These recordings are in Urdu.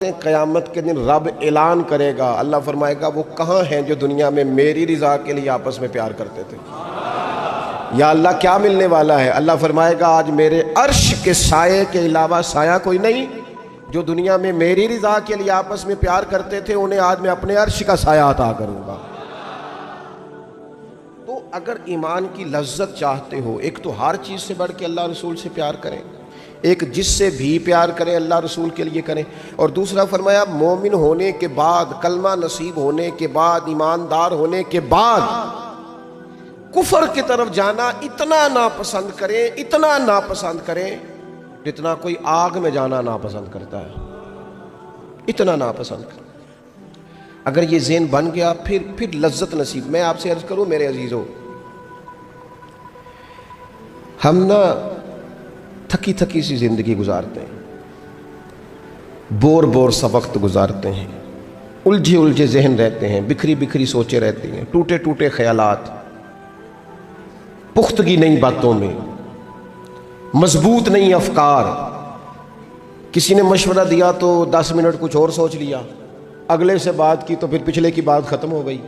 قیامت کے دن رب اعلان کرے گا، اللہ فرمائے گا وہ کہاں ہیں جو دنیا میں میری رضا کے لیے آپس میں پیار کرتے تھے؟ یا اللہ کیا ملنے والا ہے؟ اللہ فرمائے گا آج میرے عرش کے سائے کے علاوہ سایہ کوئی نہیں۔ جو دنیا میں میری رضا کے لیے آپس میں پیار کرتے تھے انہیں آج میں اپنے عرش کا سایہ عطا کروں گا۔ تو اگر ایمان کی لذت چاہتے ہو، ایک تو ہر چیز سے بڑھ کے اللہ رسول سے پیار کریں، ایک جس سے بھی پیار کریں اللہ رسول کے لیے کریں، اور دوسرا فرمایا مومن ہونے کے بعد، کلمہ نصیب ہونے کے بعد، ایماندار ہونے کے بعد کفر کی طرف جانا اتنا ناپسند کریں، اتنا ناپسند کریں جتنا کوئی آگ میں جانا ناپسند کرتا ہے، اتنا ناپسند کریں۔ اگر یہ ذہن بن گیا پھر لذت نصیب۔ میں آپ سے عرض کروں میرے عزیزو، ہم نا تھکی تھکی سی زندگی گزارتے ہیں، بور سا وقت گزارتے ہیں، الجھے ذہن رہتے ہیں، بکھری بکھری سوچیں رہتی ہیں، ٹوٹے خیالات، پختگی نہیں باتوں میں، مضبوط نہیں افکار۔ کسی نے مشورہ دیا تو 10 منٹ کچھ اور سوچ لیا، اگلے سے بات کی تو پھر پچھلے کی بات ختم ہو گئی۔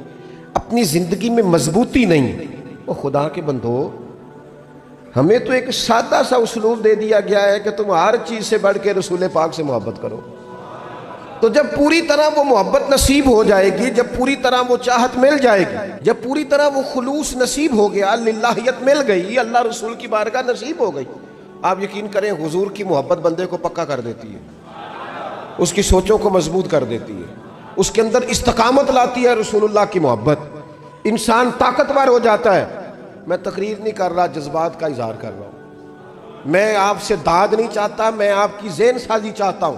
اپنی زندگی میں مضبوطی نہیں۔ وہ خدا کے بندو، ہمیں تو ایک سادہ سا اسلوب دے دیا گیا ہے کہ تم ہر چیز سے بڑھ کے رسول پاک سے محبت کرو۔ تو جب پوری طرح وہ محبت نصیب ہو جائے گی، جب پوری طرح وہ چاہت مل جائے گی، جب پوری طرح وہ خلوص نصیب ہو گیا، للہیت مل گئی، اللہ رسول کی بارگاہ نصیب ہو گئی، آپ یقین کریں حضور کی محبت بندے کو پکا کر دیتی ہے، اس کی سوچوں کو مضبوط کر دیتی ہے، اس کے اندر استقامت لاتی ہے رسول اللہ کی محبت، انسان طاقتور ہو جاتا ہے۔ میں تقریر نہیں کر رہا، جذبات کا اظہار کر رہا ہوں۔ میں آپ سے داد نہیں چاہتا، میں آپ کی ذہن سازی چاہتا ہوں۔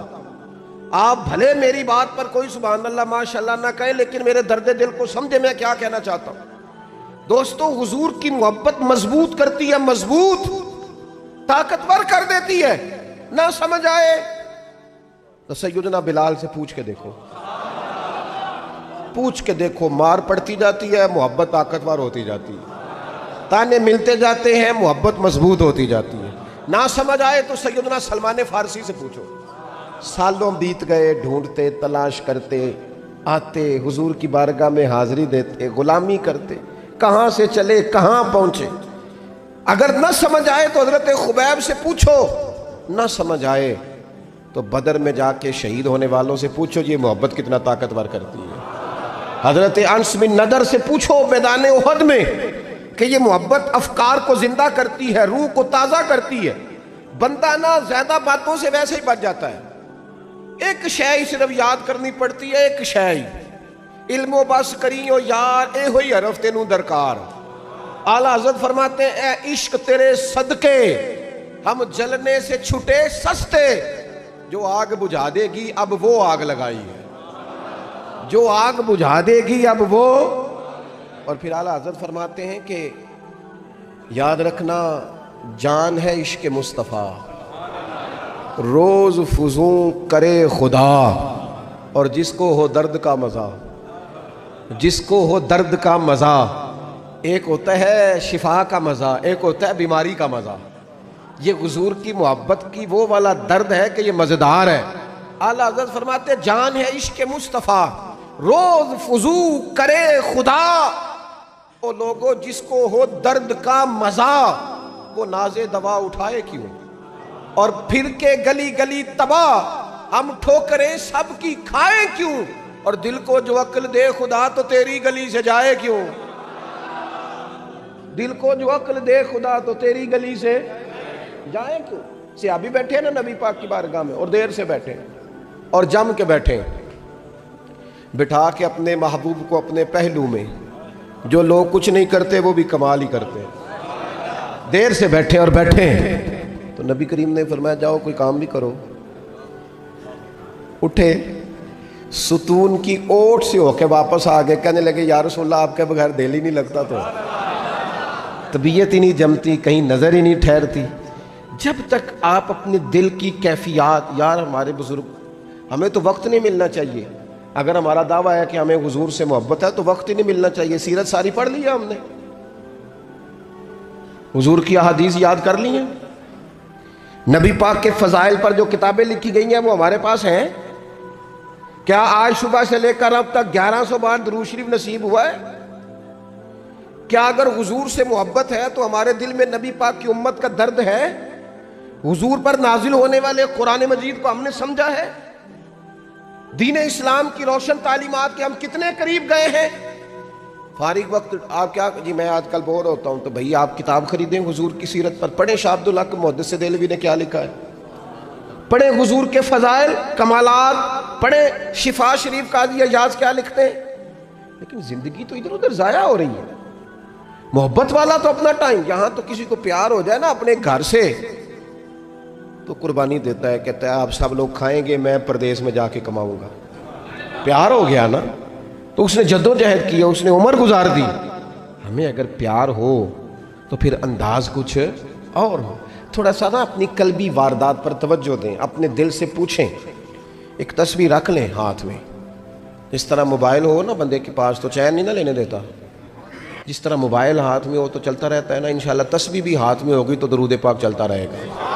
آپ بھلے میری بات پر کوئی سبحان اللہ ماشاءاللہ نہ کہیں، لیکن میرے درد دل کو سمجھے میں کیا کہنا چاہتا ہوں۔ دوستو، حضور کی محبت مضبوط کرتی ہے، مضبوط طاقتور کر دیتی ہے۔ نہ سمجھ آئے تو سیدنا بلال سے پوچھ کے دیکھو، مار پڑتی جاتی ہے، محبت طاقتور ہوتی جاتی ہے، تانے ملتے جاتے ہیں، محبت مضبوط ہوتی جاتی ہے۔ نہ سمجھ آئے تو سیدنا سلمان فارسی سے پوچھو۔ سالوں بیت گئے، ڈھونڈتے، تلاش کرتے، آتے حضور کی بارگاہ میں حاضری دیتے، غلامی کرتے، کہاں سے چلے کہاں پہنچے۔ اگر نہ سمجھ آئے تو حضرت خبیب سے پوچھو، نہ سمجھ آئے تو بدر میں جا کے شہید ہونے والوں سے پوچھو یہ محبت کتنا طاقتور کرتی ہے۔ حضرت انس بن نضر سے پوچھو میدان احد میں کہ یہ محبت افکار کو زندہ کرتی ہے، روح کو تازہ کرتی ہے۔ بندہ نہ زیادہ باتوں سے ویسے ہی بچ جاتا ہے، ایک شے صرف یاد کرنی پڑتی ہے، ایک شے علم و بس کریو یار، اے ہوئی حرف تینوں درکار۔ اعلیٰ حضرت فرماتے ہیں اے عشق تیرے صدقے ہم جلنے سے چھٹے سستے، جو آگ بجھا دے گی اب وہ آگ لگائی ہے، جو آگ بجھا دے گی اب وہ۔ اور پھر اعلیٰ حضرت فرماتے ہیں کہ یاد رکھنا جان ہے عشق مصطفیٰ، روز فزوں کرے خدا، اور جس کو ہو درد کا مزہ، جس کو ہو درد کا مزہ، ایک ہوتا ہے شفا کا مزہ، ایک ہوتا ہے بیماری کا مزہ۔ یہ حضور کی محبت کی وہ والا درد ہے کہ یہ مزیدار ہے۔ اعلیٰ حضرت فرماتے ہیں جان ہے عشق مصطفیٰ، روز فزوں کرے خدا، وہ لوگوں جس کو ہو درد کا مزہ، وہ ناز دوا اٹھائے کیوں، اور پھر کے گلی گلی تباہ ہم ٹھوکریں سب کی کھائے کیوں، اور دل کو جو عقل دے خدا تو تیری گلی سے جائے کیوں، دل کو جو عقل دے خدا تو تیری گلی سے جائے کیوں۔ صحابی بیٹھے نا نبی پاک کی بارگاہ میں، اور دیر سے بیٹھے اور جم کے بیٹھے، بٹھا کے اپنے محبوب کو اپنے پہلو میں۔ جو لوگ کچھ نہیں کرتے وہ بھی کمال ہی کرتے ہیں۔ دیر سے بیٹھے اور بیٹھے تو نبی کریم نے فرمایا جاؤ کوئی کام بھی کرو۔ اٹھے، ستون کی اوٹ سے ہو کے واپس آ گئے، کہنے لگے یا رسول اللہ آپ کے بغیر دل ہی نہیں لگتا، تو طبیعت ہی نہیں جمتی، کہیں نظر ہی نہیں ٹھہرتی۔ جب تک آپ اپنے دل کی کیفیات، یار ہمارے بزرگ، ہمیں تو وقت نہیں ملنا چاہیے، اگر ہمارا دعویٰ ہے کہ ہمیں حضور سے محبت ہے تو وقت ہی نہیں ملنا چاہیے۔ سیرت ساری پڑھ لی ہے ہم نے، حضور کی احادیث یاد کر لی ہیں، نبی پاک کے فضائل پر جو کتابیں لکھی گئی ہیں وہ ہمارے پاس ہیں، کیا آج صبح سے لے کر اب تک 1100 بار درود شریف نصیب ہوا ہے؟ کیا اگر حضور سے محبت ہے تو ہمارے دل میں نبی پاک کی امت کا درد ہے؟ حضور پر نازل ہونے والے قرآن مجید کو ہم نے سمجھا ہے؟ دین اسلام کی روشن تعلیمات کے ہم کتنے قریب گئے ہیں؟ فارغ وقت آپ کیا جی میں آج کل بور ہوتا ہوں تو بھئی آپ کتاب خریدیں حضور کی سیرت پر، پڑھیں شاہ عبدالحق محدث دہلوی نے کیا لکھا ہے، پڑھیں حضور کے فضائل کمالات، پڑھیں شفا شریف قاضی اعجاز کیا لکھتے ہیں. لیکن زندگی تو ادھر ادھر ضائع ہو رہی ہے. محبت والا تو اپنا ٹائم، یہاں تو کسی کو پیار ہو جائے نا اپنے گھر سے تو قربانی دیتا ہے، کہتا ہے آپ سب لوگ کھائیں گے، میں پردیس میں جا کے کماؤں گا. پیار ہو گیا نا تو اس نے جدوجہد کی، اس نے عمر گزار دی. ہمیں اگر پیار ہو تو پھر انداز کچھ اور ہو. تھوڑا سا نا اپنی قلبی واردات پر توجہ دیں، اپنے دل سے پوچھیں. ایک تسبیح رکھ لیں ہاتھ میں، جس طرح موبائل ہو نا بندے کے پاس تو چین نہیں نہ لینے دیتا، جس طرح موبائل ہاتھ میں ہو تو چلتا رہتا ہے نا، انشاءاللہ تسبیح بھی ہاتھ میں ہوگی تو درود پاک چلتا رہے گا.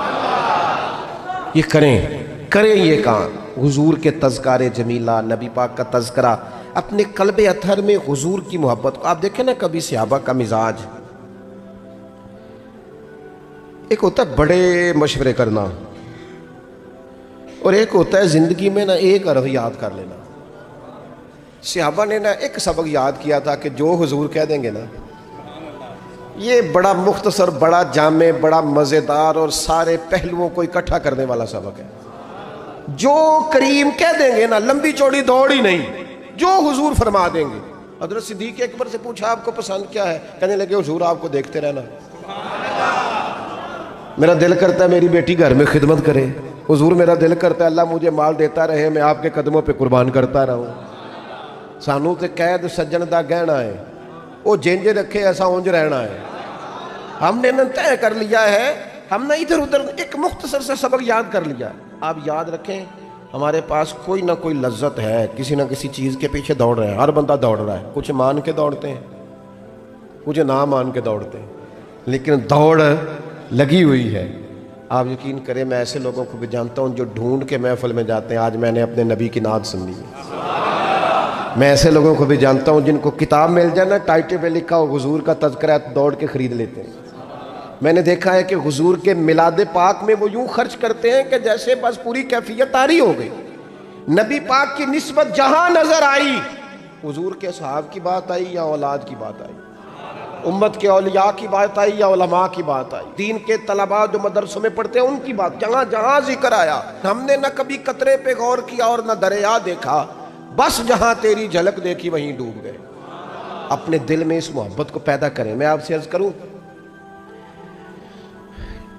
یہ کریں یہ کام. حضور کے تذکار جمیلہ، نبی پاک کا تذکرہ، اپنے قلب اطہر میں حضور کی محبت کو. آپ دیکھیں نا کبھی صحابہ کا مزاج، ایک ہوتا ہے بڑے مشورے کرنا اور ایک ہوتا ہے زندگی میں نا ایک حرف یاد کر لینا. صحابہ نے نا ایک سبق یاد کیا تھا کہ جو حضور کہہ دیں گے نا، یہ بڑا مختصر، بڑا جامع، بڑا مزیدار اور سارے پہلوؤں کو اکٹھا کرنے والا سبق ہے. جو کریم کہہ دیں گے نا، لمبی چوڑی دوڑ ہی نہیں، جو حضور فرما دیں گے. حضرت صدیق اکبر سے پوچھا آپ کو پسند کیا ہے؟ کہنے لگے حضور آپ کو دیکھتے رہنا. میرا دل کرتا ہے میری بیٹی گھر میں خدمت کرے. حضور میرا دل کرتا ہے اللہ مجھے مال دیتا رہے، میں آپ کے قدموں پہ قربان کرتا رہوں. سانو تے قید سجن دا گہنا ہے، وہ جنج رکھے ایسا اونج رہنا ہے. ہم نے طے کر لیا ہے، ہم نے ادھر ادھر ایک مختصر سے سبق یاد کر لیا. آپ یاد رکھیں ہمارے پاس کوئی نہ کوئی لذت ہے، کسی نہ کسی چیز کے پیچھے دوڑ رہے ہیں. ہر بندہ دوڑ رہا ہے، کچھ مان کے دوڑتے ہیں، کچھ نہ مان کے دوڑتے ہیں، لیکن دوڑ لگی ہوئی ہے. آپ یقین کریں میں ایسے لوگوں کو بھی جانتا ہوں جو ڈھونڈ کے محفل میں جاتے ہیں. آج میں نے اپنے نبی کی نعت سنی ہے. میں ایسے لوگوں کو بھی جانتا ہوں جن کو کتاب مل جائے نا ٹائٹل پہ لکھا ہو حضور کا تذکرہ، دوڑ کے خرید لیتے ہیں. میں نے دیکھا ہے کہ حضور کے میلاد پاک میں وہ یوں خرچ کرتے ہیں کہ جیسے بس پوری کیفیت طاری ہو گئی. نبی پاک کی نسبت جہاں نظر آئی، حضور کے صحاب کی بات آئی یا اولاد کی بات آئی، امت کے اولیاء کی بات آئی یا علماء کی بات آئی، دین کے طلباء جو مدرسوں میں پڑھتے ہیں ان کی بات، جہاں جہاں ذکر آیا. ہم نے نہ کبھی قطرے پہ غور کیا اور نہ دریا دیکھا، بس جہاں تیری جھلک دیکھی وہیں ڈوب گئے. اپنے دل میں اس محبت کو پیدا کریں. میں آپ سے عرض کروں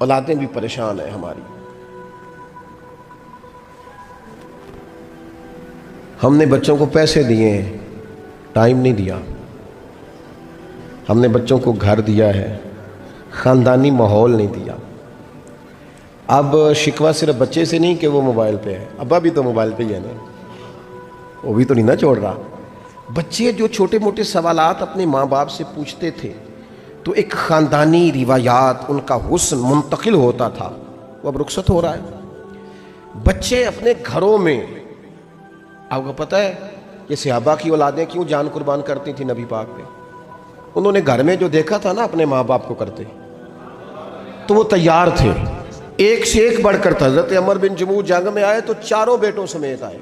اولادیں بھی پریشان ہیں ہماری. ہم نے بچوں کو پیسے دیے ہیں، ٹائم نہیں دیا. ہم نے بچوں کو گھر دیا ہے، خاندانی ماحول نہیں دیا. اب شکوہ صرف بچے سے نہیں کہ وہ موبائل پہ ہے، ابا بھی تو موبائل پہ ہی ہے نا، وہ بھی تو نہیں نہ چھوڑ رہا. بچے جو چھوٹے موٹے سوالات اپنے ماں باپ سے پوچھتے تھے تو ایک خاندانی روایات، ان کا حسن منتقل ہوتا تھا، وہ اب رخصت ہو رہا ہے. بچے اپنے گھروں میں، آپ کو پتہ ہے کہ صحابہ کی اولادیں کیوں جان قربان کرتی تھی نبی پاک پہ؟ انہوں نے گھر میں جو دیکھا تھا نا اپنے ماں باپ کو کرتے تو وہ تیار تھے. ایک سے ایک بڑھ کر تھا. حضرت عمر بن جموح جنگ میں آئے تو چاروں بیٹوں سمیت آئے،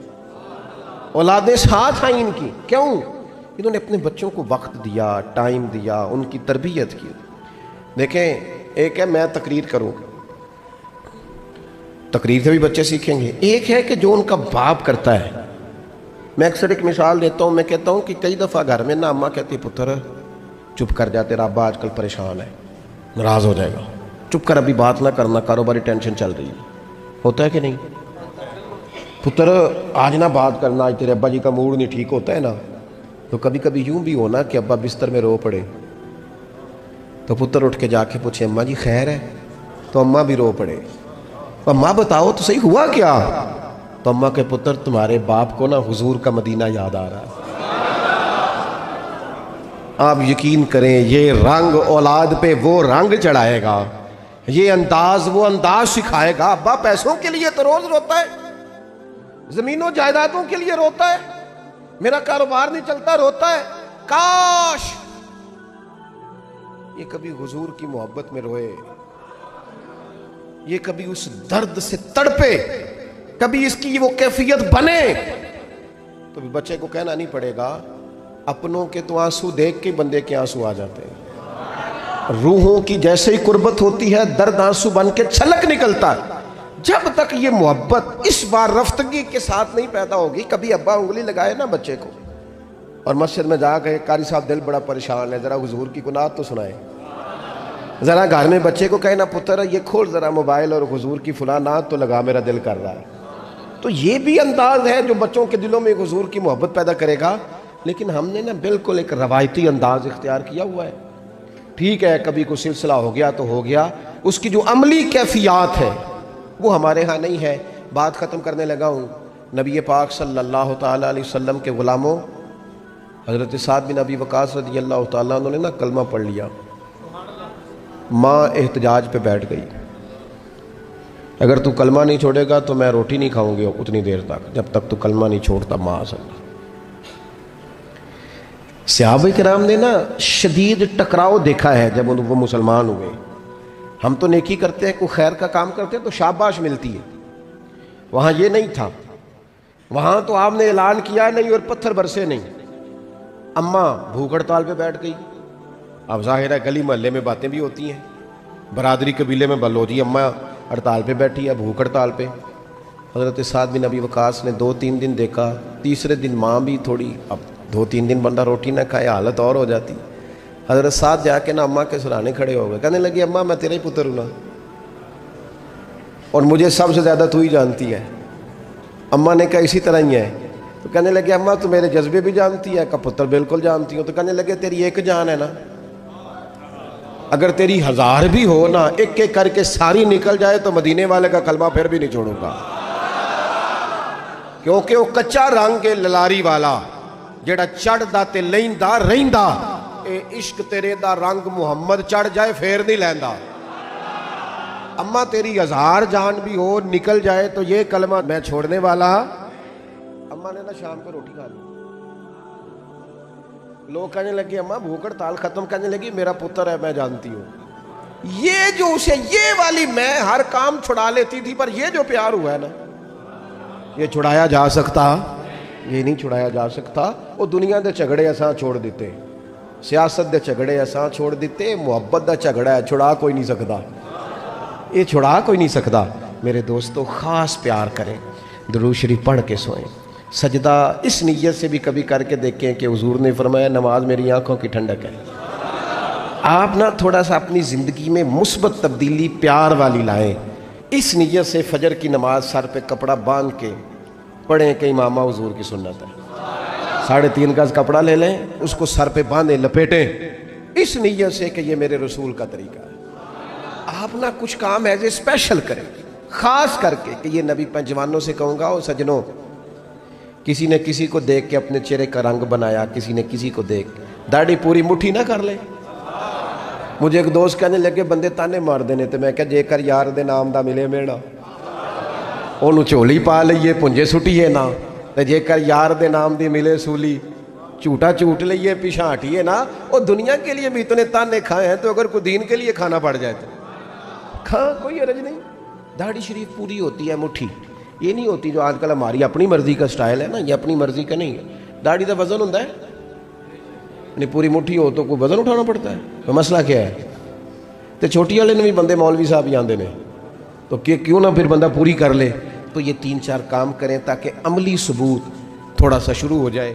اولادیں ساتھ آئیں ان کی. کیوں؟ انہوں نے اپنے بچوں کو وقت دیا، ٹائم دیا، ان کی تربیت کی. دیکھیں ایک ہے میں تقریر کروں، تقریر سے بھی بچے سیکھیں گے. ایک ہے کہ جو ان کا باپ کرتا ہے. میں اکثر ایک مثال دیتا ہوں، میں کہتا ہوں کہ کئی دفعہ گھر میں نا اماں کہتی پتر چپ کر جا، تیرا ابا آج کل پریشان ہے، ناراض ہو جائے گا، چپ کر، ابھی بات نہ کرنا، کاروباری ٹینشن چل رہی ہے. ہوتا ہے کہ نہیں؟ پتر آج نہ بات کرنا، آج تیرے ابا جی کا موڈ نہیں ٹھیک ہوتا ہے نا. تو کبھی کبھی یوں بھی ہونا کہ ابا بستر میں رو پڑے تو پتر اٹھ کے جا کے پوچھے اماں جی خیر ہے؟ تو اماں بھی رو پڑے. اماں بتاؤ تو صحیح ہوا کیا؟ تو اماں کے پتر تمہارے باپ کو نا حضور کا مدینہ یاد آ رہا ہے. آپ یقین کریں یہ رنگ اولاد پہ وہ رنگ چڑھائے گا، یہ انداز وہ انداز سکھائے گا. ابا پیسوں کے لیے تو روز روتا ہے، زمینوں جائیدادوں کے لیے روتا ہے، میرا کاروبار نہیں چلتا روتا ہے، کاش یہ کبھی حضور کی محبت میں روئے، یہ کبھی اس درد سے تڑپے، کبھی اس کی وہ کیفیت بنے، تو بھی بچے کو کہنا نہیں پڑے گا اپنوں کے تو آنسو دیکھ کے بندے کے آنسو آ جاتے ہیں، روحوں کی جیسے ہی قربت ہوتی ہے درد آنسو بن کے چھلک نکلتا ہے۔ جب تک یہ محبت اس بار رفتگی کے ساتھ نہیں پیدا ہوگی، کبھی ابا انگلی لگائے نا بچے کو اور مسجد میں جا کے قاری صاحب دل بڑا پریشان ہے، ذرا حضور کی قنات تو سنائے، ذرا گھر میں بچے کو کہنا پتر یہ کھول ذرا موبائل اور حضور کی فلاں نعت تو لگا، میرا دل کر رہا ہے۔ تو یہ بھی انداز ہے جو بچوں کے دلوں میں حضور کی محبت پیدا کرے گا، لیکن ہم نے نا بالکل ایک روایتی انداز اختیار کیا ہوا ہے۔ ٹھیک ہے کبھی کوئی سلسلہ ہو گیا تو ہو گیا، اس کی جو عملی کیفیات ہے وہ ہمارے ہاں نہیں ہے۔ بات ختم کرنے لگا ہوں، نبی پاک صلی اللہ تعالیٰ علیہ وسلم کے غلاموں حضرت سعد بن ابی وقاص رضی اللہ تعالیٰ انہوں نے نا کلمہ پڑھ لیا، ماں احتجاج پہ بیٹھ گئی، اگر تو کلمہ نہیں چھوڑے گا تو میں روٹی نہیں کھاؤں گی اتنی دیر تک جب تک تو کلمہ نہیں چھوڑتا ماں صلی۔ صحابہ کرام نے نا شدید ٹکراؤ دیکھا ہے جب وہ مسلمان ہوئے۔ ہم تو نیکی کرتے ہیں، کوئی خیر کا کام کرتے ہیں تو شاباش ملتی ہے، وہاں یہ نہیں تھا، وہاں تو آپ نے اعلان کیا نہیں اور پتھر برسے نہیں۔ اماں بھوک ہڑتال پہ بیٹھ گئی، اب ظاہر ہے گلی محلے میں باتیں بھی ہوتی ہیں، برادری قبیلے میں بلو جی اماں ہڑتال پہ بیٹھی ہے، بھوک ہڑتال پہ۔ حضرت سعد بن ابی وقاص نے 2-3 دن دیکھا، تیسرے دن ماں بھی تھوڑی، اب 2-3 دن بندہ روٹی نہ کھائے حالت اور ہو جاتی۔ حضرت سعد جا کے نا اماں کے سرانے کھڑے ہو گئے، کہنے لگی اماں میں تیرا ہی پتر ہوں نا، اور مجھے سب سے زیادہ تو ہی جانتی ہے۔ اماں نے کہا اسی طرح ہی ہے، تو کہنے لگے اماں تو میرے جذبے بھی جانتی ہے، کہا پتر بالکل جانتی ہوں۔ تو کہنے لگے تیری ایک جان ہے نا، اگر تیری 1000 بھی ہو نا، ایک ایک کر کے ساری نکل جائے تو مدینے والے کا کلمہ پھر بھی نہیں چھوڑوں گا، کیونکہ وہ کچا رنگ کے للاری والا جڑا چڑھ دا تے لیندا رہندا، اے عشق تیرے دا رنگ محمد چڑھ جائے پھر نہیں لیندا۔ اماں تیری 1000 جان بھی ہو نکل جائے تو یہ کلمہ میں چھوڑنے والا۔ اماں نے نا شام کو روٹی کھا لی، لوگ کہنے لگے اماں بھوک ہڑتال ختم، کہنے لگی میرا پتر ہے میں جانتی ہوں۔ یہ جو اسے یہ والی میں ہر کام چھڑا لیتی تھی، پر یہ جو پیار ہوا ہے نا یہ چھڑایا جا سکتا، یہ نہیں چھڑایا جا سکتا۔ وہ دنیا دے جھگڑے اساں چھوڑ دیتے، سیاست دے جھگڑے اساں چھوڑ دیتے، محبت دا جھگڑا ہے چھڑا کوئی نہیں سکتا، یہ چھڑا کوئی نہیں سکتا۔ میرے دوستو خاص پیار کریں، درود شریف پڑھ کے سوئیں، سجدہ اس نیت سے بھی کبھی کر کے دیکھیں کہ حضور نے فرمایا نماز میری آنکھوں کی ٹھنڈک ہے۔ آپ نا تھوڑا سا اپنی زندگی میں مثبت تبدیلی پیار والی لائیں، اس نیت سے فجر کی نماز سر پہ کپڑا باندھ کے پڑھیں کہ امامہ حضور کی سنت ہے، 3.5 گز کپڑا لے لیں، اس کو سر پہ باندھیں لپیٹیں، اس نیت سے کہ یہ میرے رسول کا طریقہ ہے۔ آپ نا کچھ کام ایز اے اسپیشل کریں، خاص کر کے کہ یہ نبی جوانوں سے کہوں گا، او سجنوں کسی نے کسی کو دیکھ کے اپنے چہرے کا رنگ بنایا، کسی نے کسی کو دیکھ داڑھی پوری مٹھی نہ کر لے۔ مجھے ایک دوست کہنے لگے بندے تانے مار دینے، تو میں کہا جے کر یار دے نام دا ملے میڑا انہوں چولی پا لئیے پنجے سٹیے نا، تے جے کر یار دے نام دی ملے سولی چوٹا چوٹ لئیے پیچھا ہٹیے نا۔ اور دنیا کے لیے بھی اتنے تانے کھائے ہیں، تو اگر کوئی دین کے لیے کھانا پڑ جائے تو کھا، کوئی حرج نہیں۔ داڑھی شریف پوری ہوتی ہے مٹھی، یہ نہیں ہوتی جو آج کل ہماری اپنی مرضی کا سٹائل ہے نا، یہ اپنی مرضی کا نہیں ہے۔ داڑھی دا وزن ہوتا ہے، یعنی پوری مٹھی ہو تو کوئی وزن اٹھانا پڑتا ہے، تو مسئلہ کیا ہے؟ تو چھوٹی والے نے بھی بندے مولوی صاحب ہی آندے نے، تو کیوں نہ پھر بندہ پوری کر لے۔ تو یہ 3-4 کام کریں تاکہ عملی ثبوت تھوڑا سا شروع ہو جائے۔